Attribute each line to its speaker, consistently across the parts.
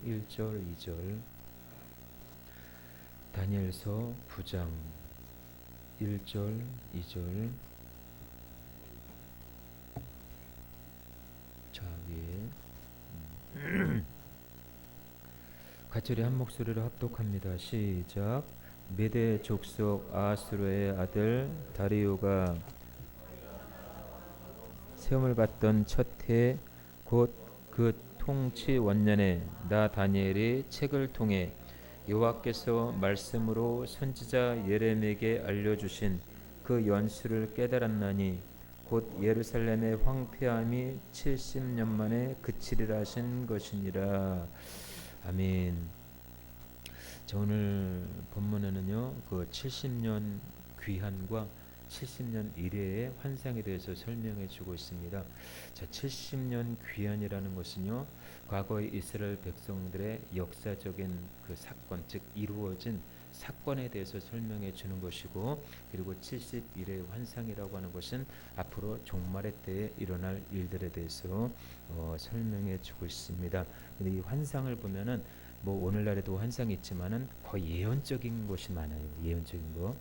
Speaker 1: 1절, 2절. 다니엘서 9장 1절, 2절. 자, 위에 같이 한 목소리로 합독합니다. 시작. 메대 족속 아수르의 아들 다리오가 세움을 받던 첫 해 곧 그 통치 원년에 나 다니엘이 책을 통해 여호와께서 말씀으로 선지자 예레미야에게 알려주신 그 연수를 깨달았나니 곧 예루살렘의 황폐함이 70년 만에 그치리라 하신 것이니라. 아멘. 자, 오늘 본문에는요, 그 70년 귀환과 70년 이래의 환상에 대해서 설명해 주고 있습니다. 자, 70년 귀환이라는 것은요, 과거의 이스라엘 백성들의 역사적인 그 사건, 즉 이루어진 사건에 대해서 설명해 주는 것이고, 그리고 70일의 환상이라고 하는 것은 앞으로 종말의 때에 일어날 일들에 대해서 설명해 주고 있습니다. 근데 이 환상을 보면은 뭐 오늘날에도 환상이 있지만은 거의 예언적인 것이 많아요. 예언적인 거.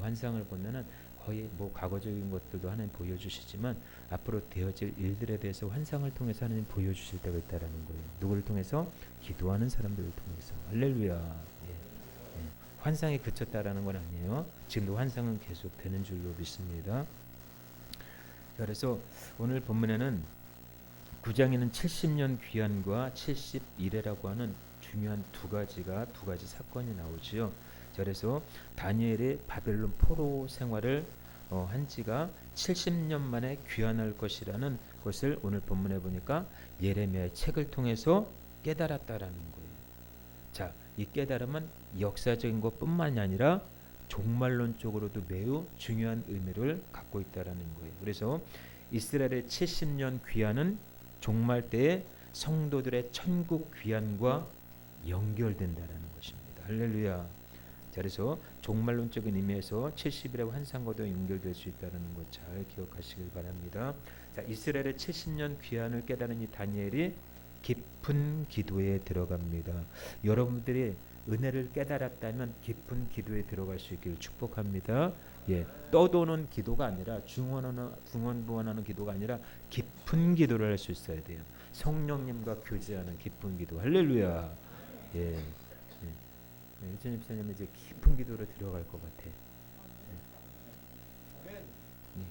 Speaker 1: 환상을 보면은 거의 뭐 과거적인 것들도 하나님 보여주시지만 앞으로 되어질 일들에 대해서 환상을 통해서 하나님 보여주실 때가 있다라는 거예요. 누구를 통해서? 기도하는 사람들을 통해서. 할렐루야. 예. 예. 환상이 그쳤다라는 건 아니에요. 지금도 환상은 계속 되는 줄로 믿습니다. 그래서 오늘 본문에는 9장에는 70년 귀환과 70일이라고 하는 중요한 두 가지 사건이 나오지요. 그래서 다니엘의 바벨론 포로 생활을 한 지가 70년 만에 귀환할 것이라는 것을 오늘 본문에 보니까 예레미야의 책을 통해서 깨달았다라는 거예요. 자, 이 깨달음은 역사적인 것뿐만이 아니라 종말론적으로도 매우 중요한 의미를 갖고 있다라는 거예요. 그래서 이스라엘의 70년 귀환은 종말 때의 성도들의 천국 귀환과 연결된다라는 것입니다. 할렐루야. 그래서 종말론적인 의미에서 70일의 환상과도 연결될 수 있다는 것 잘 기억하시길 바랍니다. 자, 이스라엘의 70년 귀환을 깨달은 이 다니엘이 깊은 기도에 들어갑니다. 여러분들이 은혜를 깨달았다면 깊은 기도에 들어갈 수 있기를 축복합니다. 예, 떠도는 기도가 아니라 중언부언하는 기도가 아니라 깊은 기도를 할 수 있어야 돼요. 성령님과 교제하는 깊은 기도. 할렐루야. 예. 유진님 사님 이제 깊은 기도로 들어갈 것 같아. 예.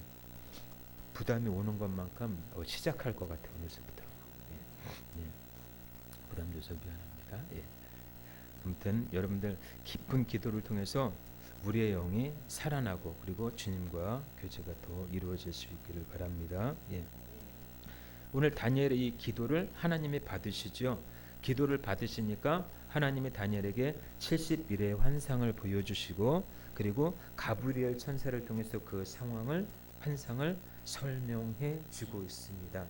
Speaker 1: 부담이 오는 것만큼 시작할 것 같아 오늘부터. 예. 부담 줘서 미안합니다. 예. 아무튼 여러분들 깊은 기도를 통해서 우리의 영이 살아나고 그리고 주님과 교제가 더 이루어질 수 있기를 바랍니다. 예. 오늘 다니엘의 이 기도를 하나님이 받으시죠. 기도를 받으시니까 하나님이 다니엘에게 70일의 환상을 보여주시고 그리고 가브리엘 천사를 통해서 그 환상을 설명해 주고 있습니다.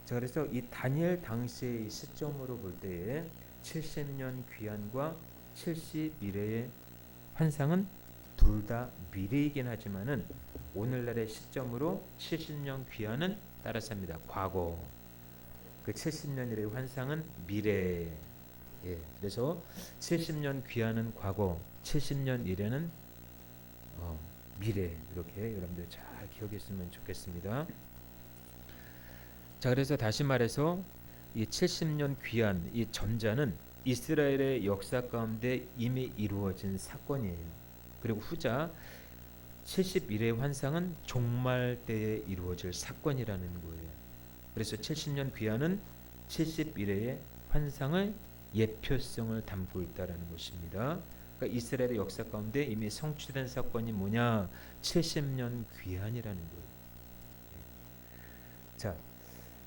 Speaker 1: 자, 그래서 이 다니엘 당시의 시점으로 볼 때에 70년 귀환과 70일의 환상은 둘 다 미래이긴 하지만은 오늘날의 시점으로 70년 귀환은 따라서 합니다. 과거. 그 70년일의 환상은 미래. 예. 그래서 70년 귀환은 과거, 70년 이래는 미래. 이렇게 여러분들 잘 기억했으면 좋겠습니다. 자, 그래서 다시 말해서 이 70년 귀환, 이 전자는 이스라엘의 역사 가운데 이미 이루어진 사건이에요. 그리고 후자 70일의 환상은 종말 때에 이루어질 사건이라는 거예요. 그래서 70년 귀환은 70일의 환상의 예표성을 담고 있다는 것입니다. 그러니까 이스라엘의 역사 가운데 이미 성취된 사건이 뭐냐? 70년 귀환이라는 거예요. 자,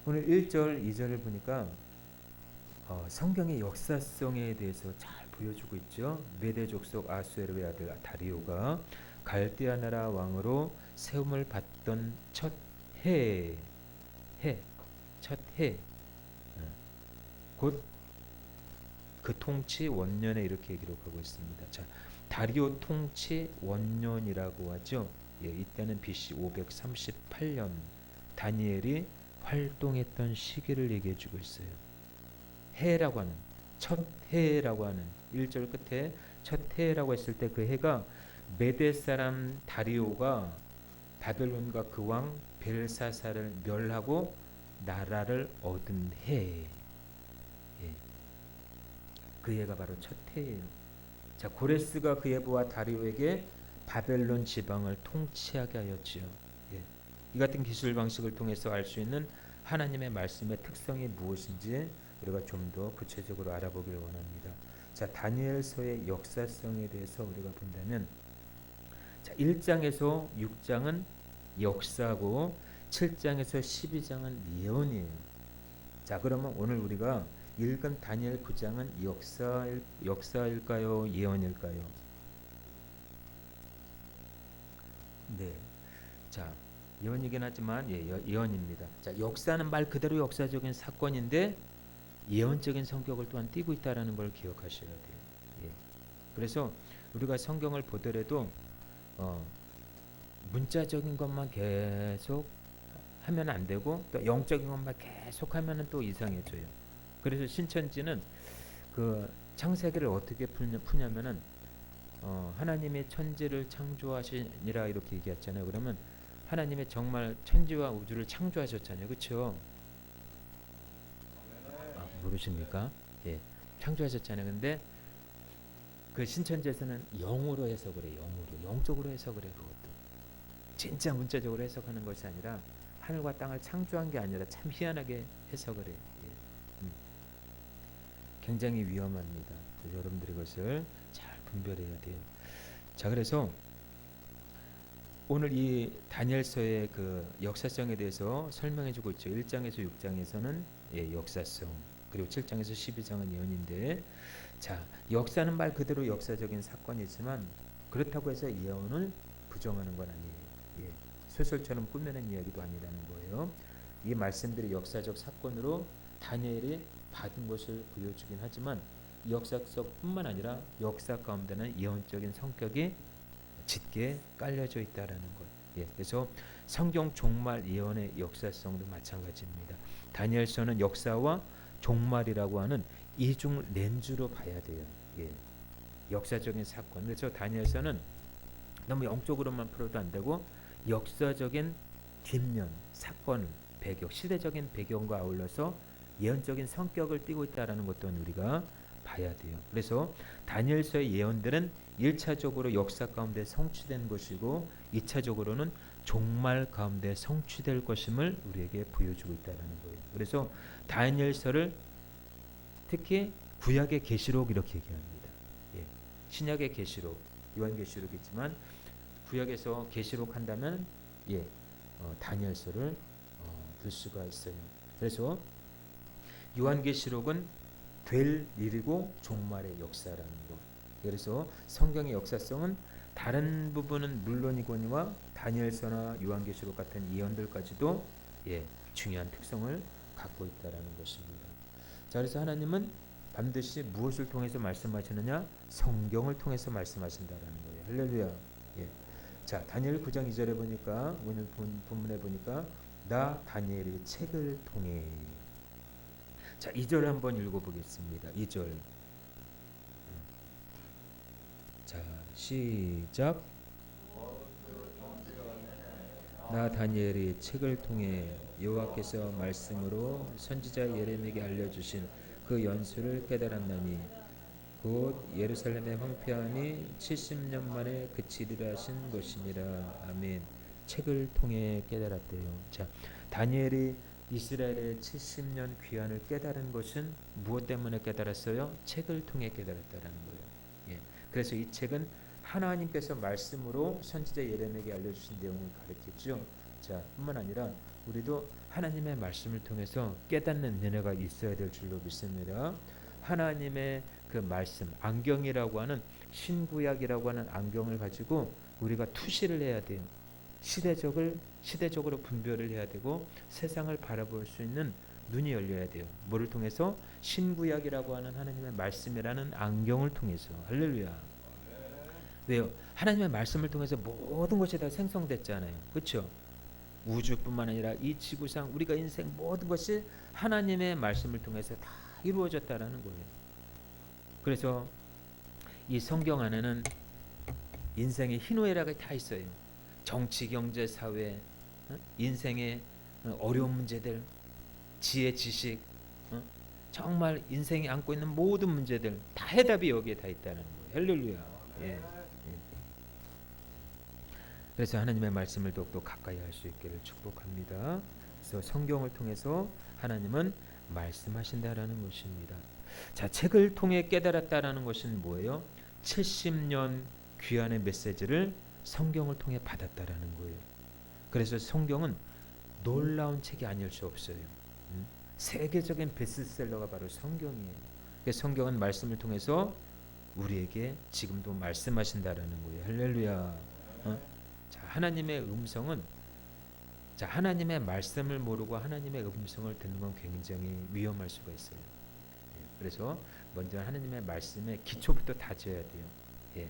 Speaker 1: 오늘 1절, 2절을 보니까 성경의 역사성에 대해서 잘 보여주고 있죠. 메대 족속 아수에르의 아들 다리오가 갈대아 나라 왕으로 세움을 받던 첫 해, 곧 그 통치 원년에 이렇게 기록하고 있습니다. 자, 다리오 통치 원년이라고 하죠. 예, 이때는 BC 538년 다니엘이 활동했던 시기를 얘기해 주고 있어요. 해라고 하는 첫 해라고 하는 1절 끝에 첫 해라고 했을 때 그 해가 메대 사람 다리오가 바벨론과 그 왕 벨사사를 멸하고 나라를 얻은 해. 예. 그 해가 바로 첫 해예요. 자, 고레스가 그의 부하 다리오에게 바벨론 지방을 통치하게 하였지요. 예. 이 같은 기술 방식을 통해서 알 수 있는 하나님의 말씀의 특성이 무엇인지 우리가 좀 더 구체적으로 알아보길 원합니다. 자, 다니엘서의 역사성에 대해서 우리가 본다면, 자, 1장에서 6장은 역사고 7장에서 12장은 예언이에요. 자, 그러면 오늘 우리가 읽은 다니엘 9장은 역사일까요? 예언일까요? 네. 자, 예언이긴 하지만 예언입니다. 자, 역사는 말 그대로 역사적인 사건인데 예언적인 성격을 또한 띠고 있다라는 걸 기억하셔야 돼요. 예. 그래서 우리가 성경을 보더라도 문자적인 것만 계속 하면 안 되고 또 영적인 것만 계속 하면은 또 이상해져요. 그래서 신천지는 그 창세기를 어떻게 푸냐면은 하나님이 천지를 창조하시니라 이렇게 얘기했잖아요. 그러면 하나님이 정말 천지와 우주를 창조하셨잖아요. 그렇죠? 모르십니까? 예, 창조하셨잖아요. 근데 그 신천지에서는 영으로 해석을 해요. 영적으로 해석을 해요. 그것도 진짜 문자적으로 해석하는 것이 아니라 하늘과 땅을 창조한 게 아니라 참 희한하게 해석을 해요. 예. 굉장히 위험합니다. 여러분들이 그것을 잘 분별해야 돼요. 자, 그래서 오늘 이 다니엘서의 그 역사성에 대해서 설명해주고 있죠. 1장에서 6장에서는 역사성, 그리고 7장에서 12장은 예언인데, 자, 역사는 말 그대로 역사적인 사건이지만 그렇다고 해서 예언을 부정하는 건 아니에요. 예, 소설처럼 꾸며낸 이야기도 아니라는 거예요. 이 말씀들이 역사적 사건으로 다니엘이 받은 것을 보여주긴 하지만 역사성뿐만 아니라 역사 가운데는 예언적인 성격이 짙게 깔려져 있다라는 것. 예, 그래서 성경 종말 예언의 역사성도 마찬가지입니다. 다니엘서는 역사와 종말이라고 하는 이중 렌즈로 봐야 돼요. 예, 역사적인 사건. 그래서 다니엘서는 너무 영적으로만 풀어도 안 되고 역사적인 뒷면, 사건, 배경, 시대적인 배경과 아울러서 예언적인 성격을 띠고 있다라는 것도 우리가 봐야 돼요. 그래서 다니엘서의 예언들은 1차적으로 역사 가운데 성취된 것이고 2차적으로는 종말 가운데 성취될 것임을 우리에게 보여주고 있다는 거예요. 그래서 다니엘서를 특히 구약의 계시록 이렇게 얘기합니다. 예. 신약의 계시록, 요한계시록이지만 구약에서 계시록 한다면 다니엘서를 들 수가 있어요. 그래서 요한계시록은 될 일이고 종말의 역사라는 것. 그래서 성경의 역사성은 다른 부분은 물론이거니와 다니엘서나 요한계시록 같은 예언들까지도 중요한 특성을 갖고 있다라는 것입니다. 자, 그래서 하나님은 반드시 무엇을 통해서 말씀하시느냐? 성경을 통해서 말씀하신다라는 거예요. 할렐루야. 예. 자, 다니엘 9장 2절에 보니까 오늘 본문에 보니까 나 다니엘의 책을 통해. 자, 2절 한번 읽어보겠습니다. 2절. 자, 시작. 나 다니엘이 책을 통해 여호와께서 말씀으로 선지자 예레미야에게 알려주신 그 연수를 깨달았나니 곧 예루살렘의 황폐함이 70년 만에 그치리라 하신 것이니라. 아멘. 책을 통해 깨달았대요. 자, 다니엘이 이스라엘의 70년 귀환을 깨달은 것은 무엇 때문에 깨달았어요? 책을 통해 깨달았다라는 거예요. 예. 그래서 이 책은 하나님께서 말씀으로 선지자 예레미야에게 알려주신 내용을 가르쳤죠. 자, 뿐만 아니라 우리도 하나님의 말씀을 통해서 깨닫는 은혜가 있어야 될 줄로 믿습니다. 하나님의 그 말씀, 안경이라고 하는 신구약이라고 하는 안경을 가지고 우리가 투시를 해야 돼요. 시대적으로 분별을 해야 되고 세상을 바라볼 수 있는 눈이 열려야 돼요. 뭐를 통해서? 신구약이라고 하는 하나님의 말씀이라는 안경을 통해서. 할렐루야. 왜요? 하나님의 말씀을 통해서 모든 것이 다 생성됐잖아요. 그렇죠? 우주뿐만 아니라 이 지구상 우리가 인생 모든 것이 하나님의 말씀을 통해서 다 이루어졌다라는 거예요. 그래서 이 성경 안에는 인생의 희노애락이 다 있어요. 정치, 경제, 사회, 인생의 어려운 문제들, 지혜, 지식, 정말 인생이 안고 있는 모든 문제들 다 해답이 여기에 다 있다는 거예요. 할렐루야. 예. 그래서 하나님의 말씀을 더욱더 가까이 할 수 있기를 축복합니다. 그래서 성경을 통해서 하나님은 말씀하신다라는 것입니다. 자, 책을 통해 깨달았다라는 것은 뭐예요? 70년 귀환의 메시지를 성경을 통해 받았다라는 거예요. 그래서 성경은 놀라운 책이 아닐 수 없어요. 세계적인 베스트셀러가 바로 성경이에요. 성경은 말씀을 통해서 우리에게 지금도 말씀하신다라는 거예요. 할렐루야. 자, 하나님의 음성은, 자, 하나님의 말씀을 모르고 하나님의 음성을 듣는 건 굉장히 위험할 수가 있어요. 그래서 먼저 하나님의 말씀의 기초부터 다져야 돼요. 예.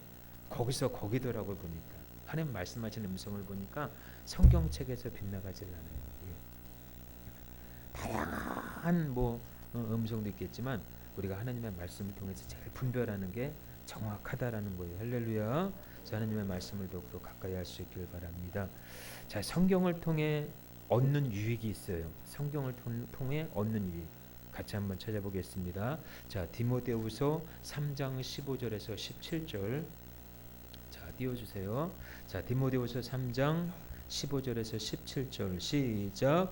Speaker 1: 거기서 거기더라고 보니까 하나님 말씀하신 음성을 보니까 성경책에서 빗나가질 않아요. 예. 다양한 음성도 있겠지만 우리가 하나님의 말씀을 통해서 잘 분별하는 게 정확하다라는 거예요. 할렐루야. 하나님의 말씀을 더욱더 가까이 할 수 있길 바랍니다. 자, 성경을 통해 얻는 유익이 있어요. 성경을 통해 얻는 유익. 같이 한번 찾아보겠습니다. 자, 디모데후서 3장 15절에서 17절. 자, 띄워주세요. 자, 디모데후서 3장 15절에서 17절 시작.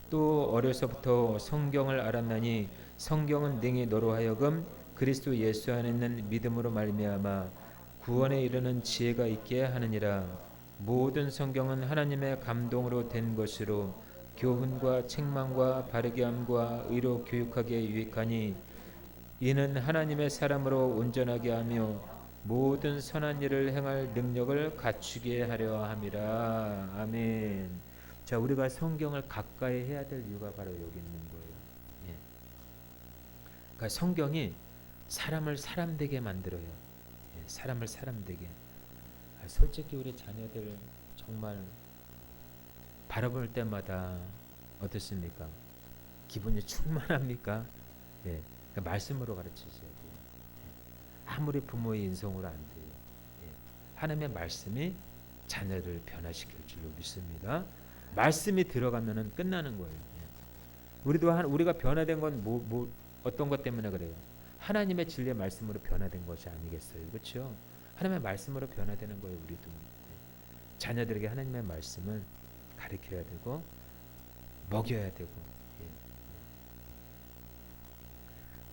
Speaker 1: 또 어려서부터 성경을 알았나니 성경은 능히 너로 하여금 그리스도 예수 안에 있는 믿음으로 말미암아 구원에 이르는 지혜가 있게 하느니라. 모든 성경은 하나님의 감동으로 된 것으로 교훈과 책망과 바르게 함과 의로 교육하기에 유익하니 이는 하나님의 사람으로 온전하게 하며 모든 선한 일을 행할 능력을 갖추게 하려 함이라. 아멘. 자, 우리가 성경을 가까이 해야 될 이유가 바로 여기 있는 거예요. 예. 그러니까 성경이 사람을 사람되게 만들어요. 예, 사람을 사람되게. 솔직히 우리 자녀들 정말 바라볼 때마다 어떻습니까? 기분이 충만합니까? 예, 그러니까 말씀으로 가르치셔야 돼요. 예, 아무리 부모의 인성으로 안 돼요. 예, 하나님의 말씀이 자녀를 변화시킬 줄로 믿습니다. 말씀이 들어가면은 끝나는 거예요. 예. 우리가 변화된 건 어떤 것 때문에 그래요? 하나님의 진리의 말씀으로 변화된 것이 아니겠어요? 그렇죠? 하나님의 말씀으로 변화되는 거예요. 우리도. 예. 자녀들에게 하나님의 말씀을 가르쳐야 되고 먹여야 되고, 예.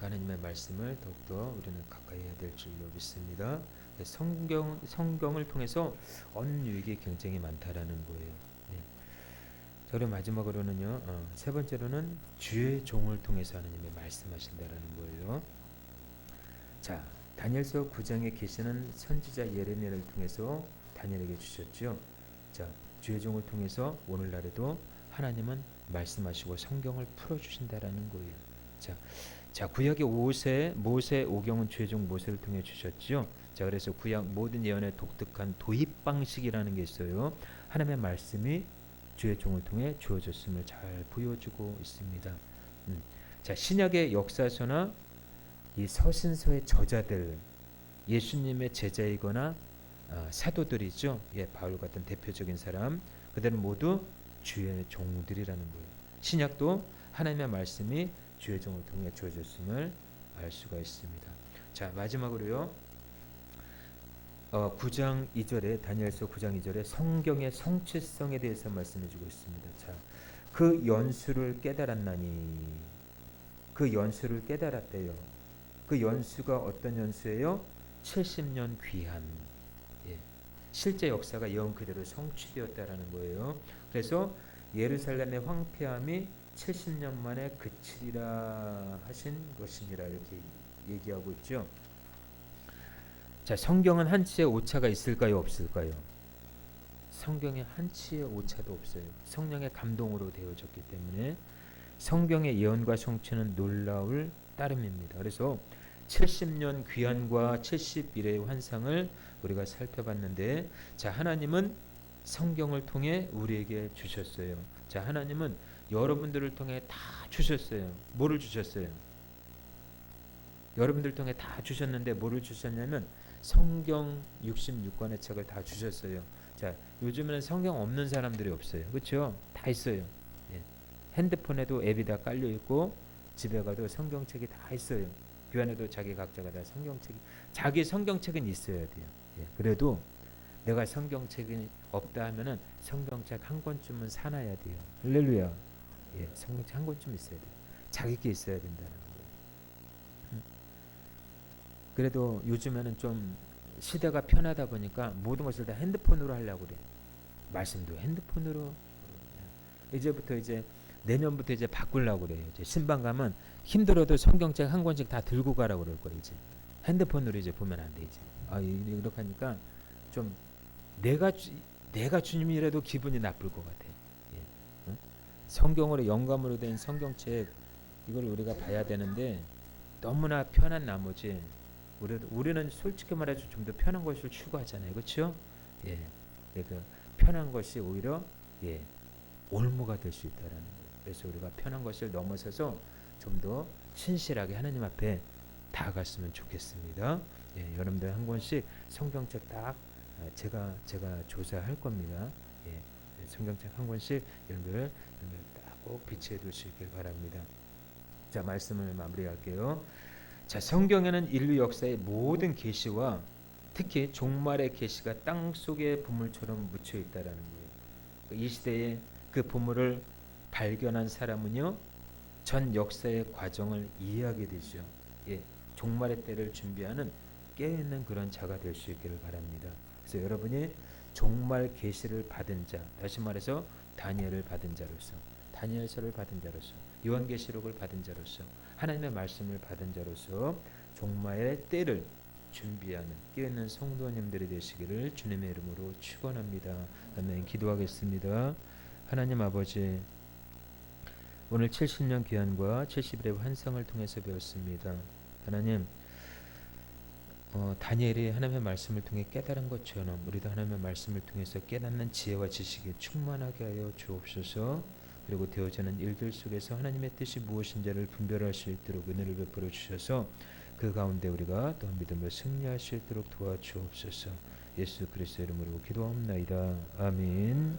Speaker 1: 하나님의 말씀을 더욱더 우리는 가까이 해야 될 줄로 믿습니다. 성경을 통해서 얻는 유익이 굉장히 많다라는 거예요. 예. 그리고 마지막으로는요, 세 번째로는 주의 종을 통해서 하나님이 말씀하신다라는 거예요. 자, 다니엘서 9장에 계시는 선지자 예레미야를 통해서 다니엘에게 주셨죠. 자, 주의 종을 통해서 오늘날에도 하나님은 말씀하시고 성경을 풀어주신다라는 거예요. 자, 구약의 모세 오경은 주의 종 모세를 통해 주셨죠. 자, 그래서 구약 모든 예언의 독특한 도입 방식이라는 게 있어요. 하나님의 말씀이 주의 종을 통해 주어졌음을 잘 보여주고 있습니다. 자, 신약의 역사서나 이 서신서의 저자들, 예수님의 제자이거나 사도들이죠. 예, 바울 같은 대표적인 사람, 그들은 모두 주의 종들이라는 거예요. 신약도 하나님의 말씀이 주의 종을 통해 주어졌음을 알 수가 있습니다. 자, 마지막으로요. 9장 2절에 다니엘서 9장 2절에 성경의 성취성에 대해서 말씀해주고 있습니다. 자, 그 연수를 깨달았나니, 그 연수를 깨달았대요. 그 연수가 어떤 연수예요? 70년 귀한. 예. 실제 역사가 예언 그대로 성취되었다라는 거예요. 그래서 예루살렘의 황폐함이 70년 만에 그치리라 하신 것이니라 이렇게 얘기하고 있죠. 자, 성경은 한치의 오차가 있을까요, 없을까요? 성경에 한치의 오차도 없어요. 성령의 감동으로 되어졌기 때문에 성경의 예언과 성취는 놀라울 따름입니다. 그래서 70년 귀환과 70일의 환상을 우리가 살펴봤는데, 자, 하나님은 성경을 통해 우리에게 주셨어요. 자, 하나님은 여러분들을 통해 다 주셨어요. 뭐를 주셨어요? 여러분들 통해 다 주셨는데 뭐를 주셨냐면 성경 66권의 책을 다 주셨어요. 자, 요즘에는 성경 없는 사람들이 없어요. 그렇죠? 다 있어요. 예. 핸드폰에도 앱이 다 깔려 있고 집에 가도 성경책이 다 있어요. 교회에도 자기 각자가 다 성경책이 자기 성경책은 있어야 돼요. 예. 그래도 내가 성경책이 없다 하면은 성경책 한 권쯤은 사놔야 돼요. 할렐루야. 예, 성경책 한 권쯤 있어야 돼요. 자기 게 있어야 된다는 거예요. 그래도 요즘에는 좀 시대가 편하다 보니까 모든 것을 다 핸드폰으로 하려고 그래. 말씀도 핸드폰으로. 이제부터 이제 내년부터 이제 바꾸려고 그래요. 이제 신방 가면 힘들어도 성경책 한 권씩 다 들고 가라고 그럴 거예요. 이제 핸드폰으로 이제 보면 안 돼. 이제 이렇게 하니까 좀 내가 내가 주님이라도 기분이 나쁠 것 같아. 예. 응? 성경으로 영감으로 된 성경책 이걸 우리가 봐야 되는데 너무나 편한 나머지 우리는 솔직히 말해서 좀 더 편한 것을 추구하잖아요. 그렇죠? 예. 그 편한 것이 오히려 예, 올무가 될 수 있다라는 거예요. 그래서 우리가 편한 것을 넘어서서 좀 더 신실하게 하나님 앞에 다가갔으면 좋겠습니다. 예, 여러분들 한 권씩 성경책 딱 제가 조사할 겁니다. 예, 성경책 한 권씩 여러분들 딱 꼭 비치해 두시길 바랍니다. 자, 말씀을 마무리할게요. 자, 성경에는 인류 역사의 모든 계시와 특히 종말의 계시가 땅 속의 보물처럼 묻혀 있다라는 거예요. 이 시대에 그 보물을 발견한 사람은요, 전 역사의 과정을 이해하게 되죠. 예, 종말의 때를 준비하는 깨어있는 그런 자가 될 수 있기를 바랍니다. 그래서 여러분이 종말 계시를 받은 자, 다시 말해서 다니엘을 받은 자로서, 다니엘서를 받은 자로서, 요한계시록을 받은 자로서, 하나님의 말씀을 받은 자로서 종말의 때를 준비하는 깨어있는 성도님들이 되시기를 주님의 이름으로 축원합니다. 아멘. 기도하겠습니다. 하나님 아버지, 오늘 70년 귀환과 70일의 환상을 통해서 배웠습니다. 하나님, 다니엘이 하나님의 말씀을 통해 깨달은 것처럼 우리도 하나님의 말씀을 통해서 깨닫는 지혜와 지식이 충만하게 하여 주옵소서. 그리고 되어지는 일들 속에서 하나님의 뜻이 무엇인지를 분별할 수 있도록 은혜를 베풀어 주셔서 그 가운데 우리가 또 믿음으로 승리할 수 있도록 도와주옵소서. 예수 그리스도 이름으로 기도합나이다. 아멘.